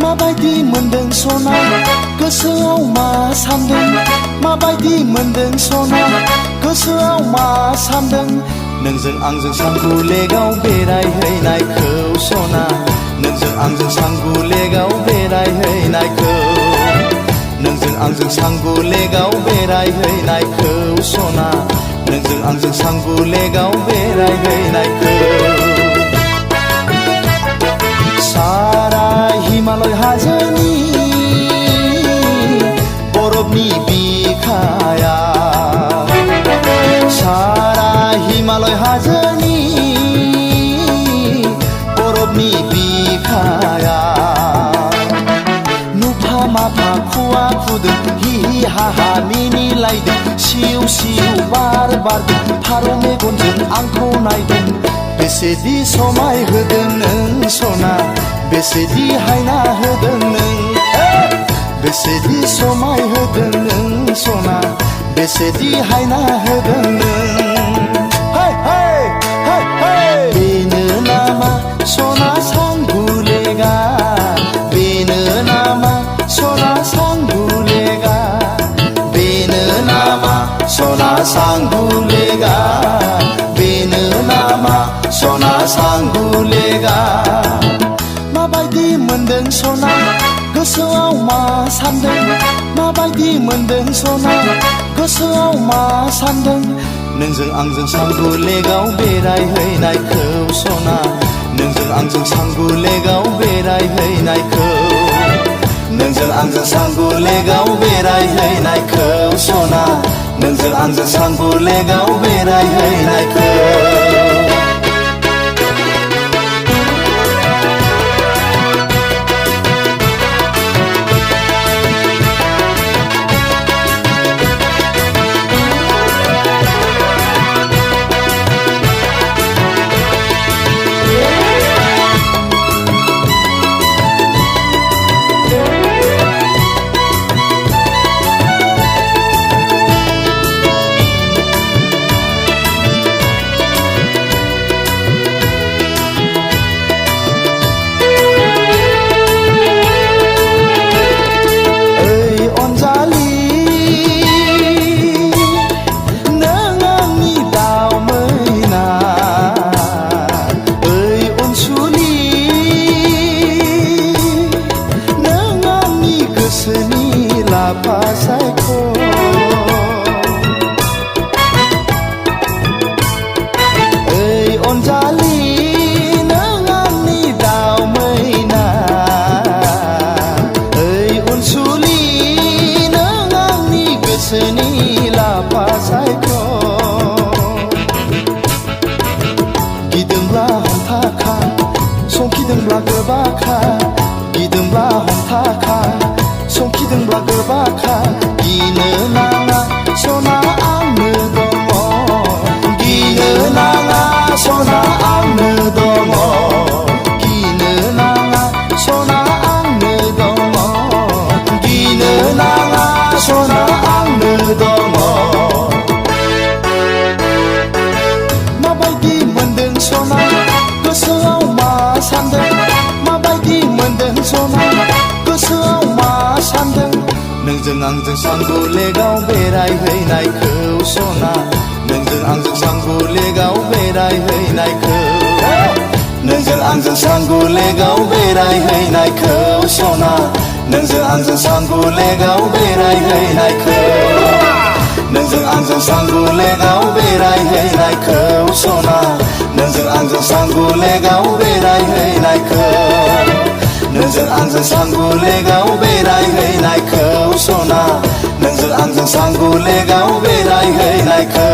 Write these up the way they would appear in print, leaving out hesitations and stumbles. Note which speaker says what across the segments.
Speaker 1: माबायदि मोनदों सना गोसोआव मा सानदों माबायदि मोनदों सना गोसोआव मा सानदों नोंजों आंजों सांगुलेगाव बेरायहैनायखौ सना नोंजों आंजों सांगुलेगाव बेरायहैनायखौ नोंजों आंजों सांगुलेगाव बेरायहैनायखौ सना नोंजों आंजों सांगुलेगाव बेरायहैनायखौ सारा हिमालय हाजोनि बरफनि बिखाया सारा हिमालय हाजोनि बरफनि बिखाया नुफा माफा खुवा खुदों हि हा हा मिनिलायदों सिउ सिउ बार बारदों फारौ मेगनजों आंखौ नायदों बेसेदि समाय होदों नों सना बेसेदि हायना होदों नों बेसेदि समाय होदों नों सना बेसेदि हायना होदों नों बेनो नामा सना सांगुलेगा बेनो नामा सना सांगुलेगा बेनो नामा सना सांगुलेगा बेनो नामा सना सांगुलेगा माबायदि मोनदों सना गोसोआव मा सानदों माबायदि मोनदों सना गोसोआव मा सानदों नोंजों आंजों सांगुलेगाव बेरायहैनायखौ सना नोंजों आंजों सांगुलेगाव बेरायहैनायखौ नोंजों आंजों सांगुलेगाव बेरायहैनायखौ सना नोंजों आंजों सांगुलेगाव बेरायहैनायखौ गिदोंब्ला हमथाखा संखिदोंब्ला गोबाखा गिदोंब्ला हमथाखा संखिदोंब्ला गोबाखा गिनो नाङा सना आंनो दङ गिनो नाङा सना आंनो दङ गिनो नाङा सना आंनो दङ गिनो नाङा सना आंनो दङ माबायदि मोनदों सना गोसोआव मा सानदों माबायदि मोनदों सना गोसोआव मा सानदों नोंजों आंजों सांगुलेगाव बेरायहैनायखौ सना नोंजों आंजों सांगुलेगाव बेरायहैनायखौ नोंजों आंजों सांगुलेगाव बेरायहैनायखौ सना नोंजों आंजों सांगुलेगाव बेरायहैनायखौ नोंजों आंजों सांगुलेगाव बेरायहैनायखौ सना नोंजों आंजों सांगुलेगाव बेरायहैनायखौ नोंजों आंजों सांगुलेगाव बेरायहैनायखौ सना नोंजों आंजों सांगुलेगाव बेरायहैनायखौ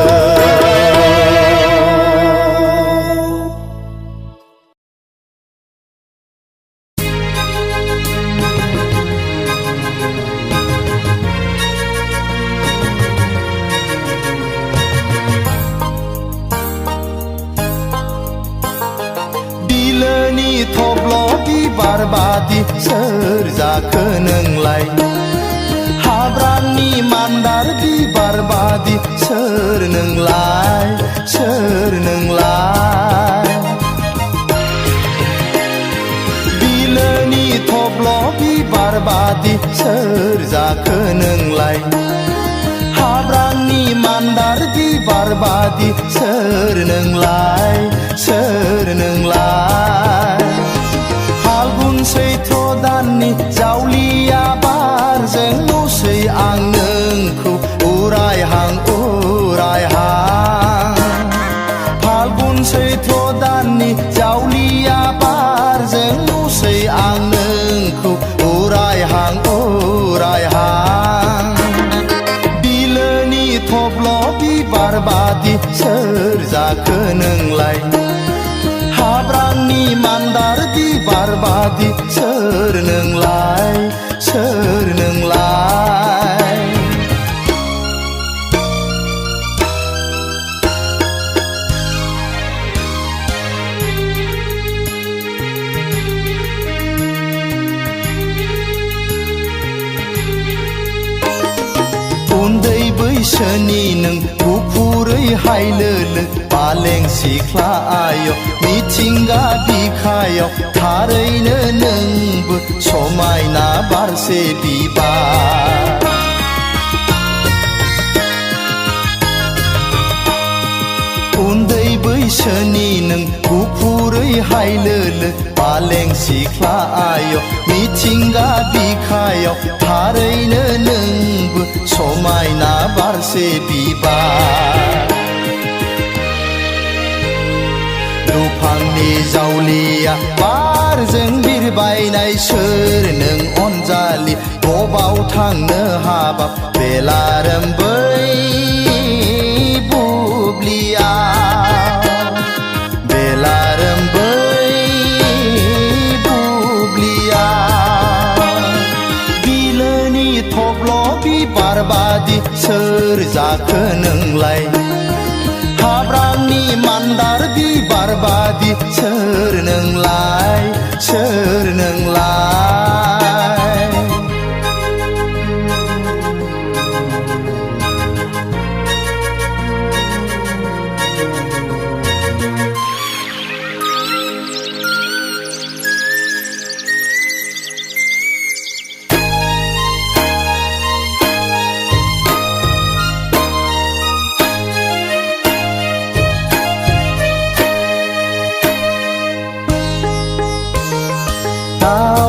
Speaker 1: बारबादि सोर जाखो नोंलाय हाब्रांनि मान्दार बिबार बादि सोर नोंलाय बिलोनि थब्ल' बिबार बादि सोर जाखो नोंलाय हाब्रांनि मान्दार बिबार बादि सोर नोंलाय सोर नोंलाय फाल्गुन सैथ्र दाननि जावलिया बारजों नुसै आं नोंखौ उरायहां उरायहां फाल्गुन सैथ्र दाननि जावलिया बारजों नुसै आं नोंखौ उरायहां उरायहां बिलोनि थब्ल' बिबार बादि सोर जाखो नोंलाय हाब्रांनि मान्दार बिबार बादि सोर नोंलाय सोर नोंलाय उन्दै बैसोनि नों गुफुरै हायलोलो पालें सिख्ला आय' मिथिंगा बिखायाव थारैनो नोंबो समायना बारसे बिबार उन्दै बैसोनि नों गुफुरै हायलोलो पालें सिख्ला आय' मिथिंगा बिखायाव थारैनो नोंबो समायना बारसे बिबार दुफांनि जावलिया बारजों बिरबायनाय सोर नों अनजालि बबाव थांनो हाबाब बेलारोम बै बुब्लिया बेलारोम बै बुब्लिया बिलोनि थब्ल' बिबार बादि सोर जाखो नोंलाय हाब्रांनि मान्दार बिबार बादि सोर नोंलाय सोर नोंलाय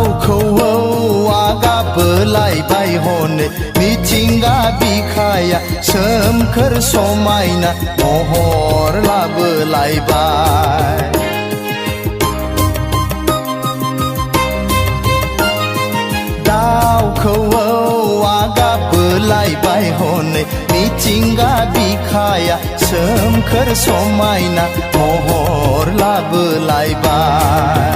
Speaker 1: दाउखौआ गाबोलायबाय हनै मिथिंगा बिखाया सोमखोर समायना महर लाबोलायबाय दाउखौआ गाबोलायबाय हनै मिथिंगा बिखाया सोमखोर समायना महर लाबोलायबाय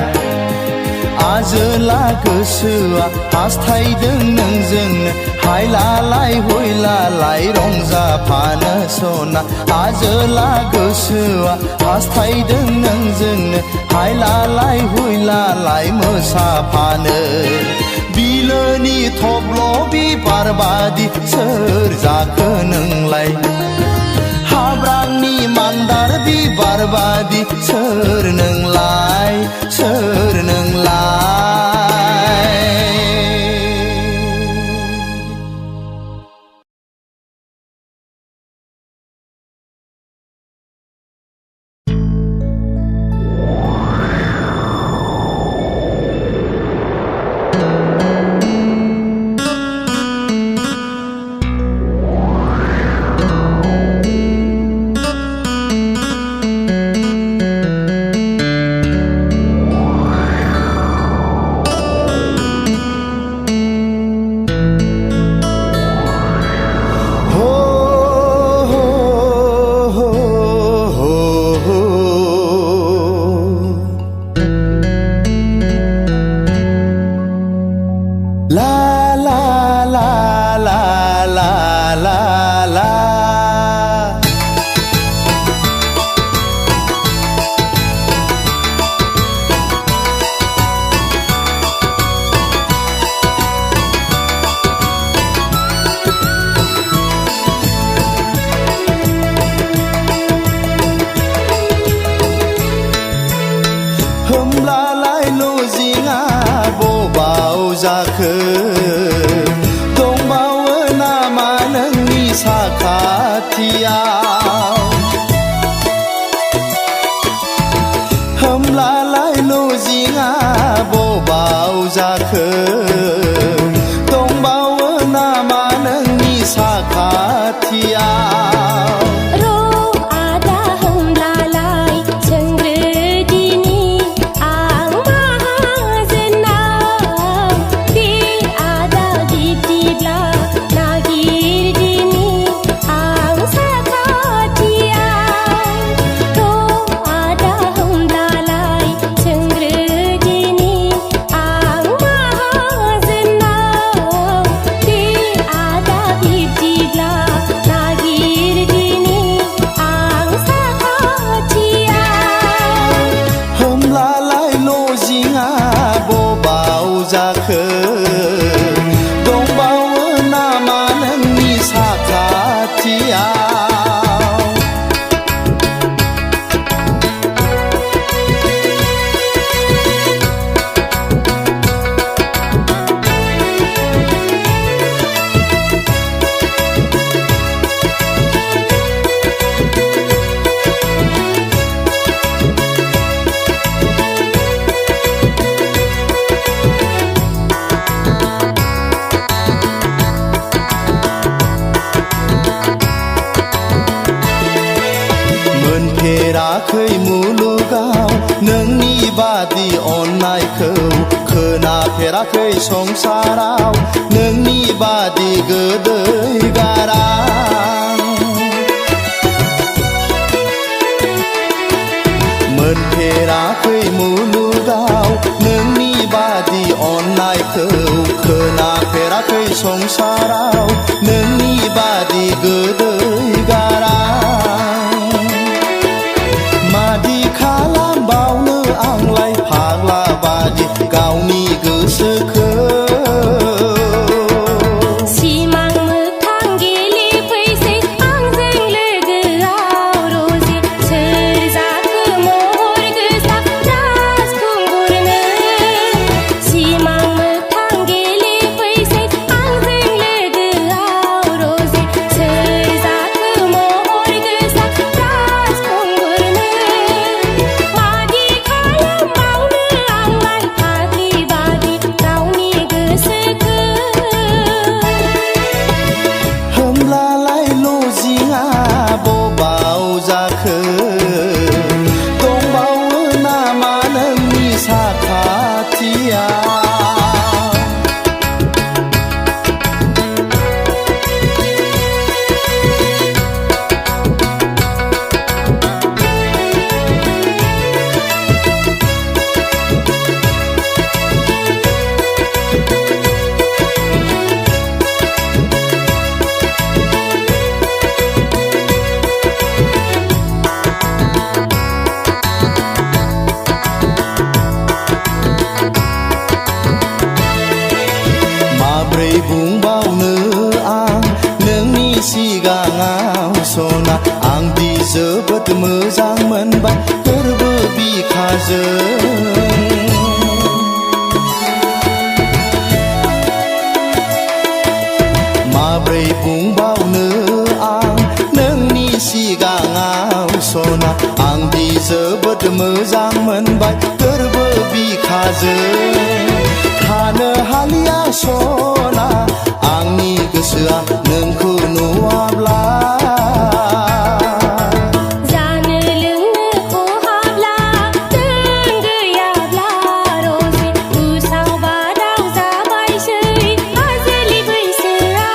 Speaker 1: आजोला गोसोआ हास्थायदों नोंजोंनो हायलालाय हुइलालाय रंजाफानो सना आजोला गोसोआ हास्थायदों नोंजोंनो हायलालाय हुइलालाय मोसाफानो बिलोनि थब्ल' बिबार बादि सोर जाखो नोंलाय हाब्रांनि मान्दार बिबार बादि सोर नोंलाय सोर नोंलाय जाखो दंबावो नामा नोंनि साखाथियाव होमब्लालाय लजिंआ बबाव जाखो दंबावो नामा नोंनि साखाथियाव जाखो दंबावो नामा नोंनि साखाथियाव मोनफेराखै मुलुगाव नोंनि बादि अननायखौ खोनाफेराखै संसाराव नोंनि बादि गोदै गारां मोनफेराखै मुलुगाव नोंनि बादि अननायखौ खोनाफेराखै संसाराव नोंनि बादि गोदै गारां मादि खालामबावनो आंलाय फाग्ला बादि गावनि गोसोखौ
Speaker 2: सिमां मोगथां गेलेफैसै आंजों लोगोआव रजे सोर जाखो महर गोसा राजखुंगुरनो सिमां मोगथां गेलेफैसै आंजों लोगोआव रजे सोर जाखो महर गोसा राजखुंगुरनो मादि खालामबावनो आंलाय फाग्लि बादि गावनि गोसोखौ
Speaker 1: होमब्लालाय लजिंआ बबाव जाखो दंबावो नामा नोंनि साखाथियाव माब्रै बुंबावनो आं नोंनि सिगाङाव सना आंदि जोबोद मोजां मोनबाय गोरबो बिखाजों माब्रै बुंबावनो आं नोंनि सिगाङाव सना आंदि जोबोद मोजां मोनबाय गोरबो बिखाजों थानो हालिया सना आंनि गोसोआ नोंखौ नुवाब्ला
Speaker 2: जानो लोंनो खहाब्ला जों गैयाब्ला रजे उसाव बादाव जाबायसै आजोलि बैसोआ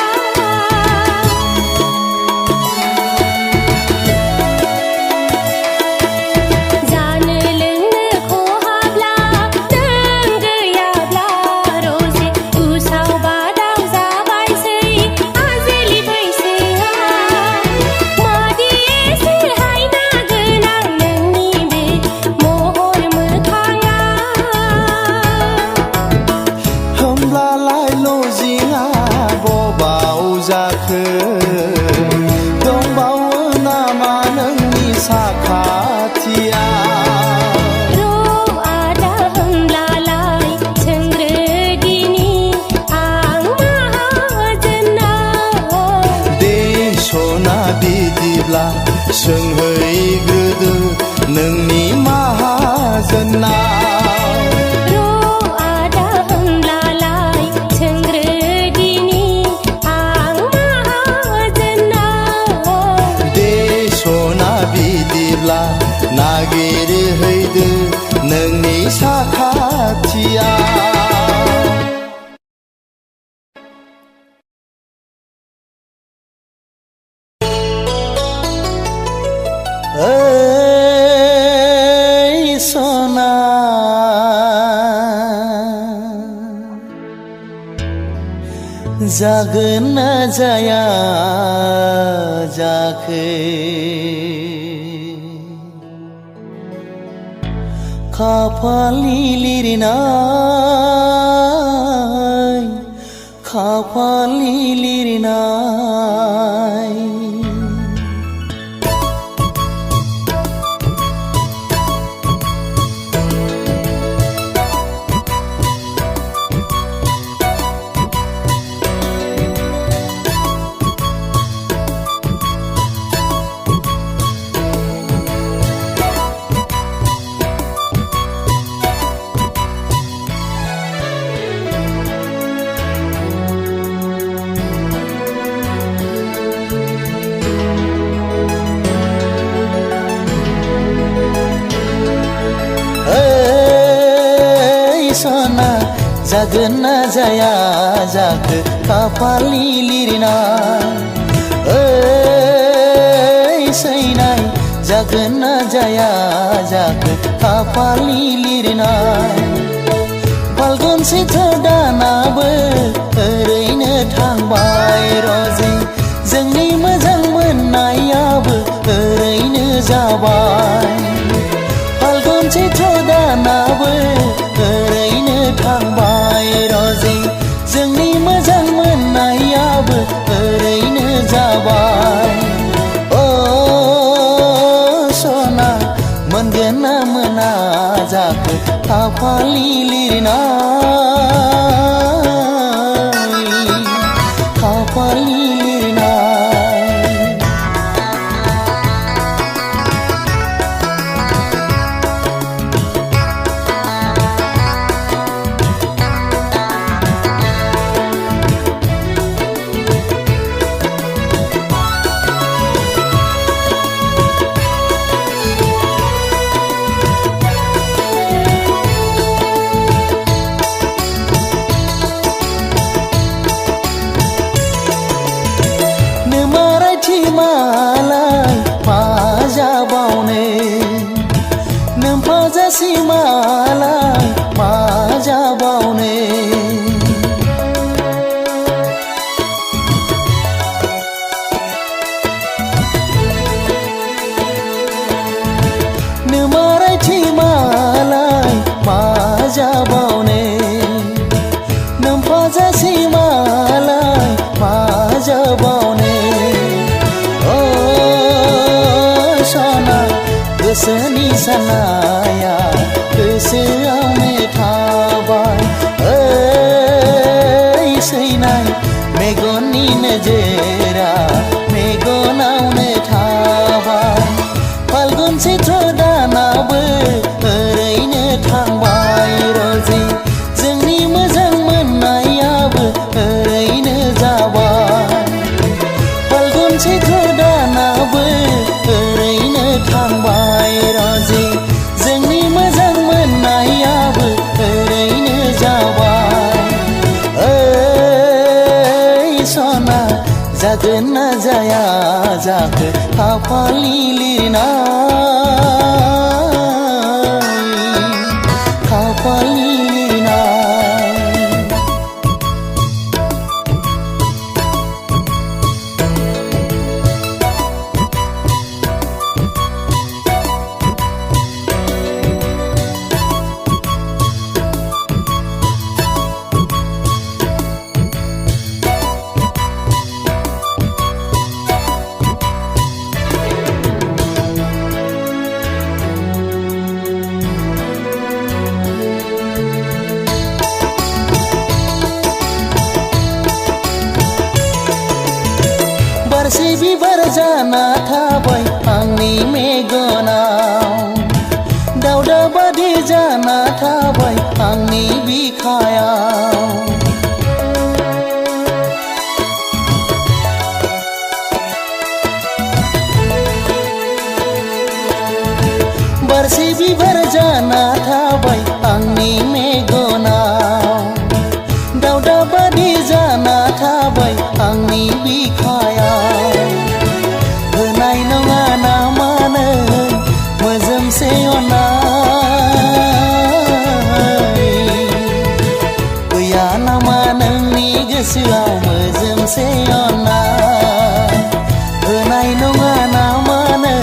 Speaker 2: जानो लोंनो खहाब्ला जों गैयाब्ला रजे उसाव बादाव जाबायसै आजोलि बैसोआ मादि एसे हायना गोनां नोंनि बे महर मोखाङा
Speaker 1: होमब्लालाय लजिंआ बबाव जाखो दंबावो नामा नोंनि साखाथियाव
Speaker 2: र' आदा होमब्लालाय सोंग्रोदिनि
Speaker 1: सोंहैग्रोदो नोंनि माहाजोनाव
Speaker 2: र' आदा होमब्लालाय सोंग्रोदिनि आं माहाजोनाव
Speaker 1: दे सना बिदिब्ला नागिरहैदो नोंनि साखाथियाव ओइ सना जागोन ना जाया जाखो खाफालनि लिरनाय खाफालनि लिरनाय सना जागोन ना जाया जाखो खाफालनि लिरनाय ओइ सैनाय जागोन ना जाया जाखो खाफालनि लिरनाय फाल्गुन सैथ्र दानाबो ओरैनो थांबाय रजे जोंनि मोजां मोननायाबो ओरैनो जाबाय फाल्गुन सैथ्र दानाबो ओरैनो थांबाय रजे जोंनि मोजां मोननायाबो ओरैनो जाबाय अ सना मोनगोन ना मोना जाखो खाफालनि लिरनाय खाफालनि लिरनाय मालाय मा जाबावनो नोमफाजासि मालाय मा जाबावनो नोमारायथि मालाय मा जाबावनो नोमफाजासि मालाय मा जाबावनो गोसोनि साननाया गोसोआवनो थाबाय ओइ सैनाय मेगननि नोजोरा मेगनावनो थाबाय फाल्गुन सैथ्र दानाबो ओरैनो थांबाय रजे जोंनि मोजां मोननायाबो ओरैनो जाबाय फाल्गुन सैथ्र दानाबो ओरैनो थांबाय रजे जोंनि मोजां मोननायाबो ओरैनो जाबाय ओइ सना जागोन ना जाया जाखो खाफालनि लिरनाय खाफालनि लिरनाय बारसे बिबार जाना थाबाय आं आंनि मेगनाव दावदा बादि जाना थाबाय आंनि बिखायाव बारसे बिबार जाना थाबाय आंनि मेगनाव दावदा बादि जाना थाबाय आंनि बिखायाव होनाय नङा ना मानो मोजोमसे अननाय गैया नामा नोंनि गोसोआव मोजोमसे अननाय होनाय नङा ना मानो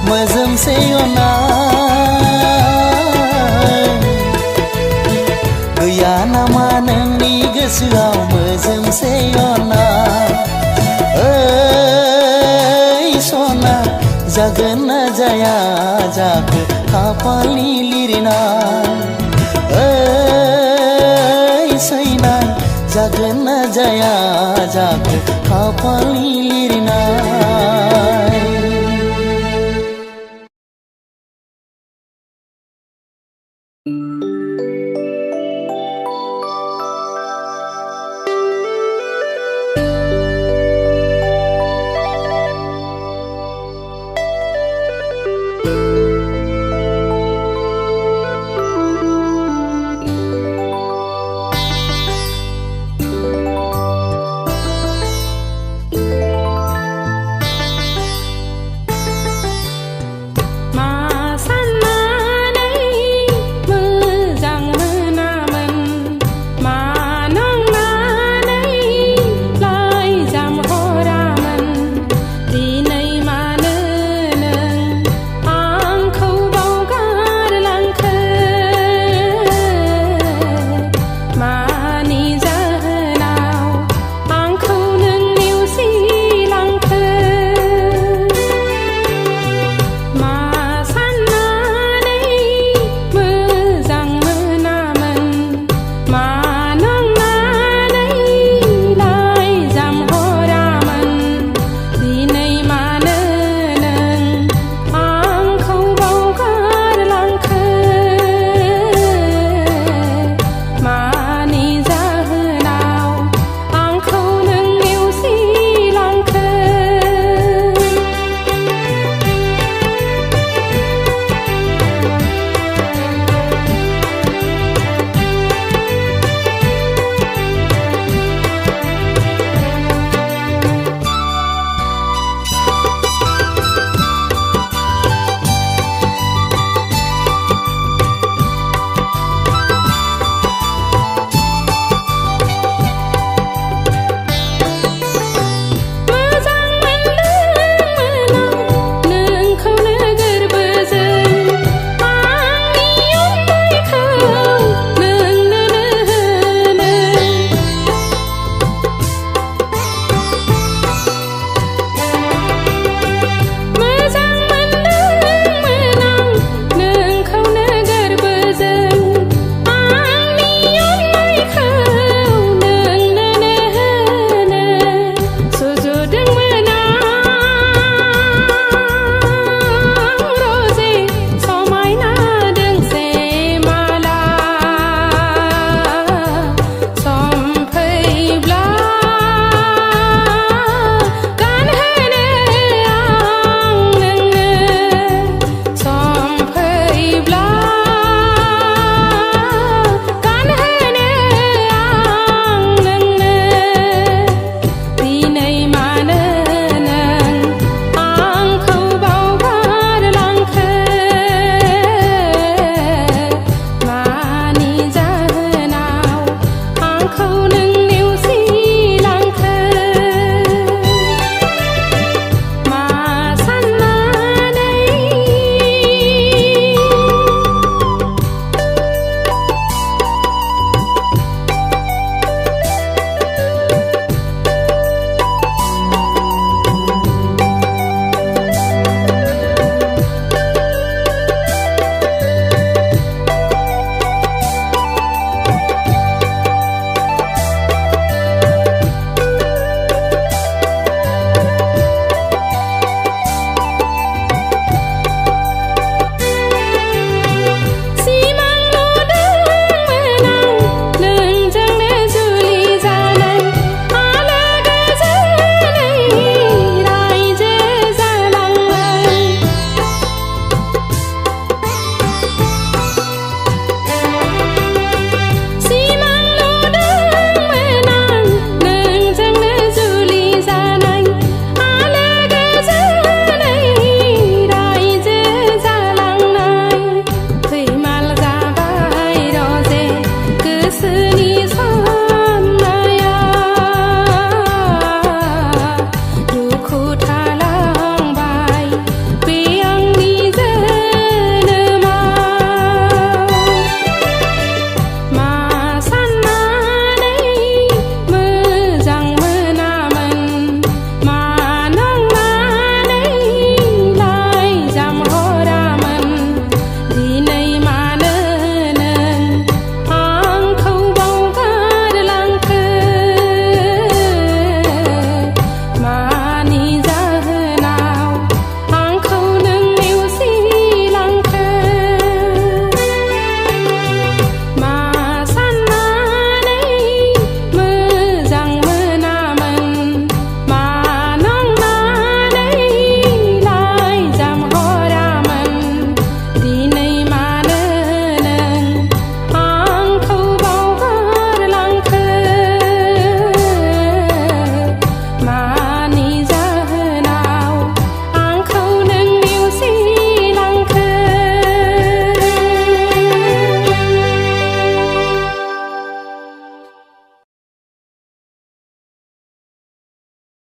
Speaker 1: मोजोमसे अननाय गैया नामा नोंनि गोसोआव मोजोमसे अननाय ओइ सना जागोन ना जाया जाखो खाफालनि लिरनाय ओइ सैनाय जागोन ना जाया जाखो खाफालनि लिरनाय